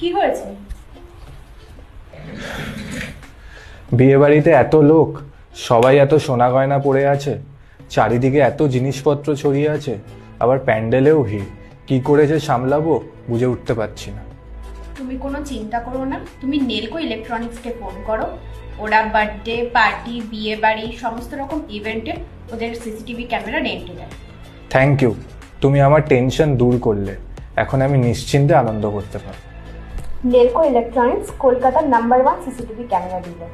কি হয়েছে? বিয়ে বাড়িতে এত লোক, সবাই এত সোনা গয়না পরে আছে, চারিদিকে এত জিনিসপত্র ছড়িয়ে আছে, আবার প্যান্ডেলেও ভিড়। কি করে যে সামলাবো বুঝে উঠতে পারছি না। তুমি কোনো চিন্তা করো না, তুমি নেলকো ইলেকট্রনিক্সকে ফোন করো। ওরা বার্থডে পার্টি, বিয়ে বাড়ি সমস্ত রকম ইভেন্টে ওদের সিসিটিভি ক্যামেরা রেন্টে দেয়। থ্যাংক ইউ, তুমি আমার টেনশন দূর করলে। এখন আমি নিশ্চিন্তে আনন্দ করতে পারবো। নেলকো ইলেকট্রনিক্স কলকাতার নাম্বার 1 সিসিটিভি ক্যামেরা ডিলার।